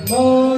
Oh,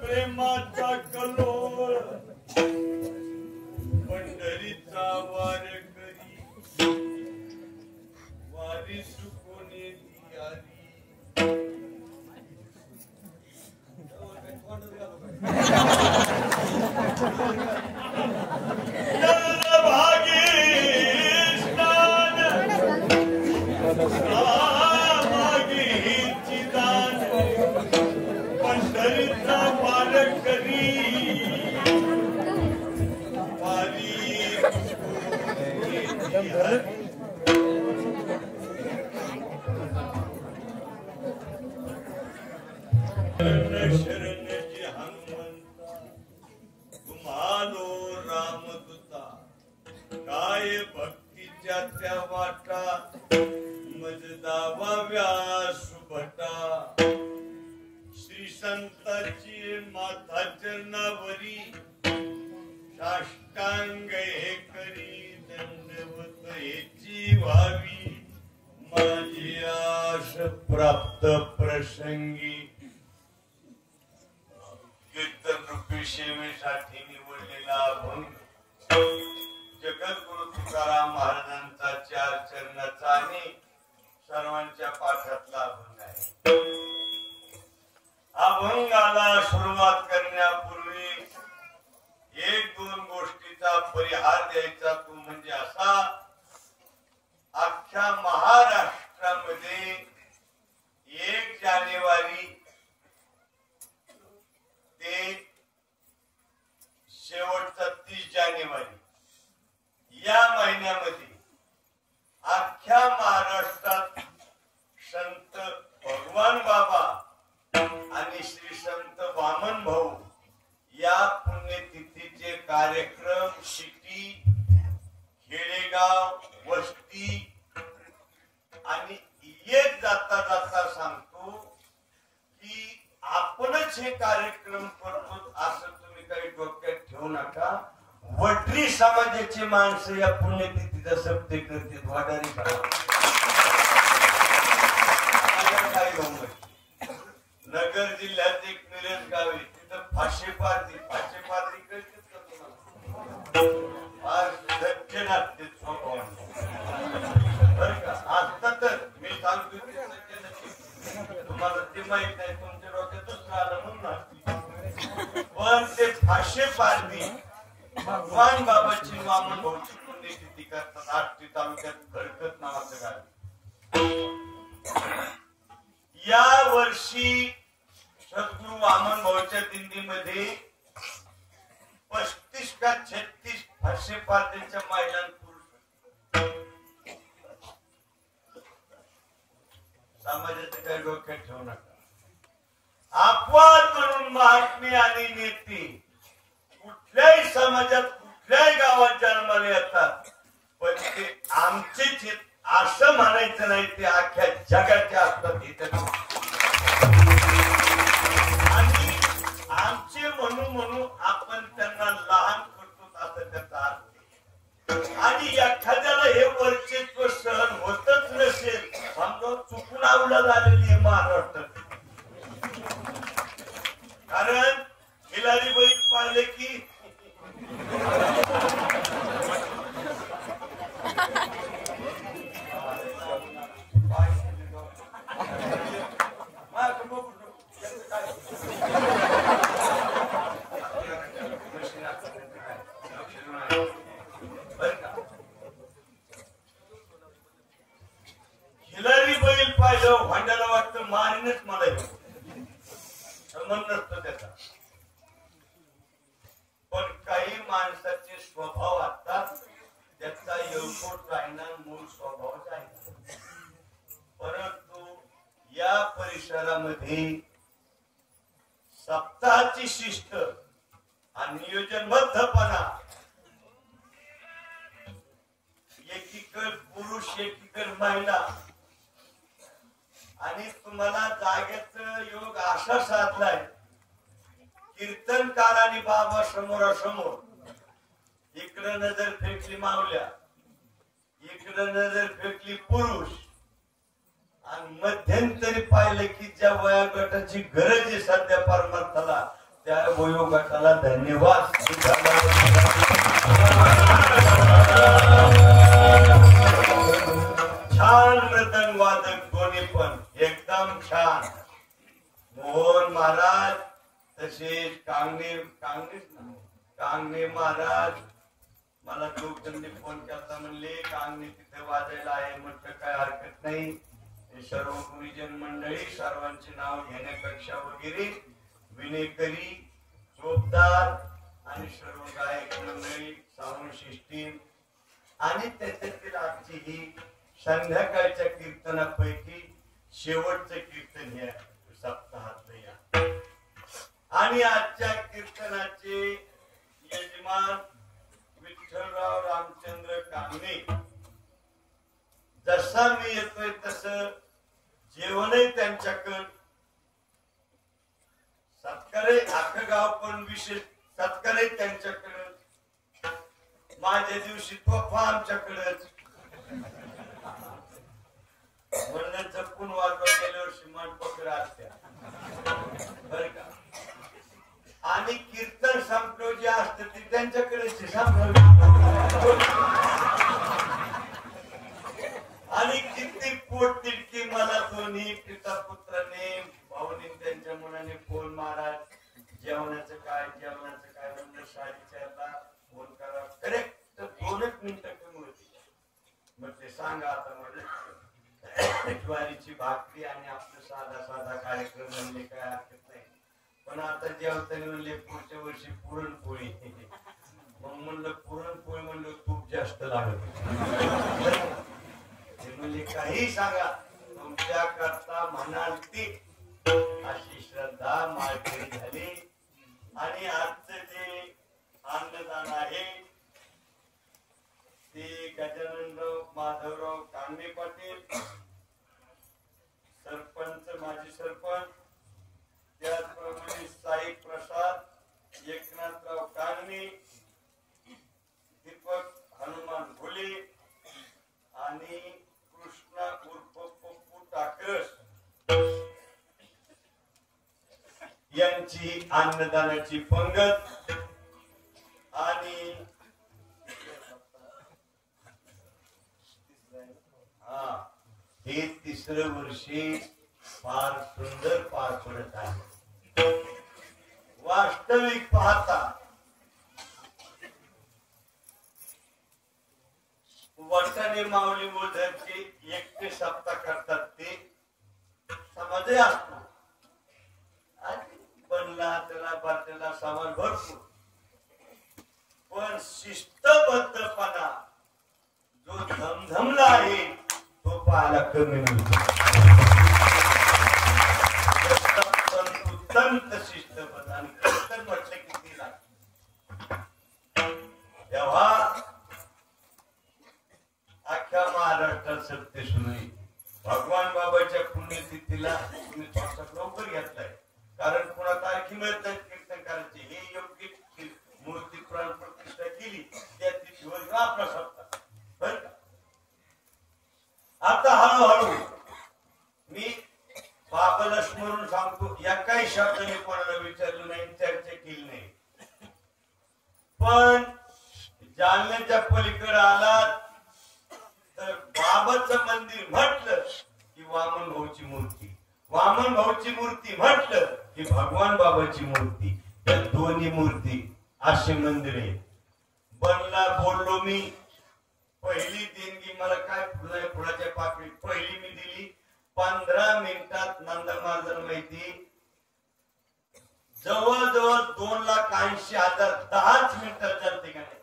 प्रेमाचा कलोळ पंढरीचा वार करी वारी सुकोने दियारी पंढरीचा वार करी वारी शरण जी हनुमंता तुम्हालो रामदूता काय भक्तीच्या त्या वाटा मज दावाव्या सुभटा श्री संताची माथा चरणावरी साष्टांग हे करी दंडवत हेची व्हावी माझी आश प्राप्त प्रसंगी कीर्तन रूपी सेवेसाठी निवडलेला अभंग जगद्गुरु तुकाराम महाराजांचा 4 चरणाचा आणि सर्वांच्या पाठातला अभंग आहे. अभंगाला सुरुवात करण्यापूर्वी 1-2 गोष्टीचा परिहार द्यायचा तो म्हणजे असा, अख्ख्या महाराष्ट्रामध्ये 1 जानेवारी ते शेवटचा 30 जानेवारी या महिन्यामध्ये अख्ख्या महाराष्ट्रात संत भगवान बाबा आणि श्री संत वामन भाऊ या पुण्यतिथीचे कार्यक्रम सिटी, खेडेगाव, वस्ती आणि येत जाता जाता सांगतो की आपणच हे कार्यक्रम करतो असं तुम्ही काही डोक्यात ठेवू नका. वडरी समाजाची माणसं या पुण्यतिथीचा सप्ते करते. वाडारी नगर जिल्ह्यात एक मिरज गाव आहे, तिथं फाशे पारधी करतात आता तर मी सांगतो तुम्हाला ते माहित नाही, तुमच्या डोक्यातच राहिलं म्हणून. पण ते फाशे पारधी भगवान बाबाची वामन भाऊची पुण्यतिथी करतात. आष्टी तालुक्यात खडकत नावाचं गाव. या वर्षी सद्गुरु वामन भाऊच्या दिंडीमध्ये 35 का 36 फाशे पारधींच्या महिला पुरुष समाजाचे काही डोक्यात ठेवू नका. अपवाद म्हणून महात्मे आणि नेते कुठल्याही समाजात कुठल्याही गावात जन्माला येतात, पण ते आमचेच असं म्हणायचं नाही, ते अख्ख्या जगाच्या असतात. आणि आमचे म्हणून आपण त्यांना लहान करतो असं त्याचा अर्थ. आणि एखाद्याला हे वर्चस्व सहन होतच नसेल, समजा चुकून आवडा झालेली आहे महाराष्ट्रात. कारण खिलारी बैल पाहिले की खिलारी बैल पाहिलं भांड्याला वाटतं मारीनच मला संबंध नसतो त्याचा. पण काही माणसाचे स्वभाव असतात, त्याचा येळकोट राहणार मूळ स्वभावच आहे. परंतु या परिसरामध्ये सप्ताहाची शिस्त आणि नियोजनबद्धपणा, एकीकडे पुरुष एकीकडे महिला, आणि तुम्हाला जागेचा योग असा साधलाय, कीर्तनकार आणि बाबा समोरासमोर, इकडे नजर फेकली मावल्या, इकडे नजर फेकली पुरुष, आणि मध्यंतरी पाहिलं की ज्या वयोगटाची गरज आहे सध्या परमार्थाला, त्या वयोगटाला धन्यवाद. छान मृदंग वादक दोन्ही पण एकदम छान. मोहन महाराज तसेच कांगणे महाराज मला दोघांनी फोन केला, म्हणले कांगणे तिथे वाजायला आहे. म्हटलं काय हरकत नाही. सर्व गुरुजन मंडळी सर्वांचे नाव घेण्यापेक्षा वगैरे विनेकरी चोपदार आणि सर्व गायक मंडळी साऊंड सिस्टीम आणि त्याच्यातील आजची ही संध्याकाळच्या कीर्तनापैकी शेवटचं कीर्तन हे सप्ताहातलं या. आणि आजच्या कीर्तनाचे यजमान विठ्ठलराव रामचंद्र कांगणे. जसा मी येतोय तसं जेवणही त्यांच्याकडं. सत्कारही अख्खं गाव पण विशेष सत्कारही त्यांच्याकडं. माझ्या दिवशी तोफा आमच्याकडंच. म्हणलं जपून वाजवा गेल्यावर शिमान पकड असत्या बर का. आणि कीर्तन संपलो जे असत ते त्यांच्याकडेच आणि किती पोट तिडकी मला दोन्ही पिता पुत्राने भाऊनी त्यांच्या मुलाने फोन मारा. जेवणाचं काय म्हणलं 4:30ला फोन करा. करेक्ट 2 मिनिटं कमी होती. मग ते सांगा आता म्हणलं ज्वारीची भाकरी आणि आपलं साधा कार्यक्रम म्हणले काय हरकत नाही. पण आता जेवताना म्हणले पुढच्या वर्षी पुरणपोळी. मग म्हणलं पुरणपोळी म्हणलं तूप जास्त लागत. म्हणजे काही सांगा तुमच्या करता म्हणाल ती अशी श्रद्धा माळकरी झाली. आणि आजचं जे अन्नदान आहे ते गजाननराव माधवराव कांगणे पाटील सरपंच माजी सरपंच, त्याचप्रमाणे साई प्रसाद एकनाथराव कांगणे, दीपक हनुमान घोले आणि कृष्णा उर्फ पप्पू टाकस यांची अन्नदानाची पंगत. आणि हे 3रं वर्षी फार सुंदर पार पडत आहे. वास्तविक पाहता वर्षाने माऊली मोदरचे एकटे सप्ताह करतात ते समाज असतात. बनला त्याला बाटला सामान भरपूर. पण शिस्तबद्धपणा जो धमधमला आहे तो पाहायला कमी मिळतो. तंत शिस्तबद्ध आणि कीर्तन म्हटलं किती लागतं. तेव्हा अख्ख्या महाराष्ट्रात सत्य सुरू आहे. भगवान बाबाच्या पुण्यतिथीला तुम्ही थोडासा लवकर घेतलाय. कारण पुन्हा तारखी मिळतात कीर्तन करायचे. हे योग्य मूर्ती प्राण प्रतिष्ठा केली त्या तिथीवर आपला सप्ताह बर का. आता हळूहळू मी बाबाला स्मरून सांगतो. या काही शब्दाने कोणाला विचारलं नाही, चर्चा केली नाही. पण जालन्याच्या पलीकडे आलात तर बाबाचं मंदिर म्हटलं की वामन भाऊची मूर्ती, वामन भाऊची मूर्ती म्हटलं की भगवान बाबाची मूर्ती. त्या दोन्ही मूर्ती असे मंदिर आहे. बनला बोललो मी. पहिली देणगी मला काय फुलाच्या पाकळी पहिली मी दिली 15 मिनिटात. नंदा माझं माहिती जवळजवळ 2,80,000 10 मिनिटात चालते का नाही.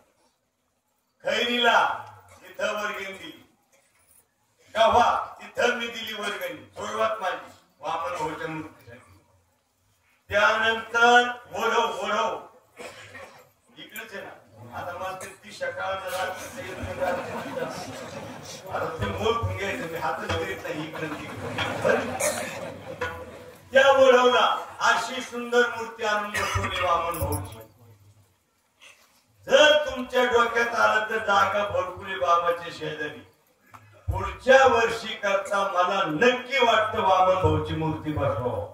खैरीला तिथं वर्गणी दिली. गव्हा तिथं मी दिली वर्गणी सुरुवात माझी वामन भाऊच्या मूर्तीसाठी. त्यानंतर ओढव इकडेच आहे ना. आता मला ती सकाळ ते मोल घ्यायचं मी हातच करीत नाही इकडे तिकडे. त्या ओढवला अशी सुंदर मूर्ती आणून बसवली वामन भाऊची. जर तुमच्या डोक्यात आलं तर जागा भरपुरी बाबाच्या शेजारी पुढच्या वर्षी करता मला नक्की वाटतं वामन भाऊची मूर्ती बसवावं.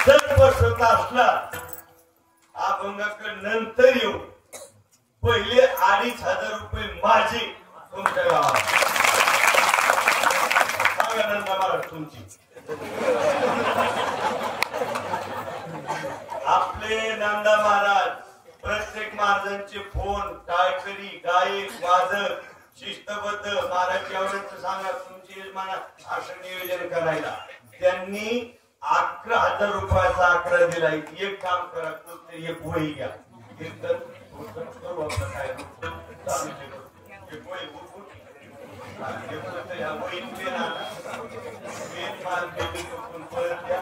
जर बसत असला अभंगाकडे नंतर येऊ. पहिले 2,500 रुपये माझे तुमच्या गावात. सांगा नंदा महाराज तुमची. आपले नंदा महाराज प्रत्येक महाराजांचे फोन टाळकरी गायक वादक शिस्तबद्ध महाराज एवढ्याच सांगा तुमची यजमाना असं नियोजन करायला. त्यांनी 11,000 रुपयाचा आकडा दिला. एक काम करा ते एक वही घ्या कीर्तन करू आपलं काय ह्या वहीत पेन आणा पेन माल पेन परत द्या.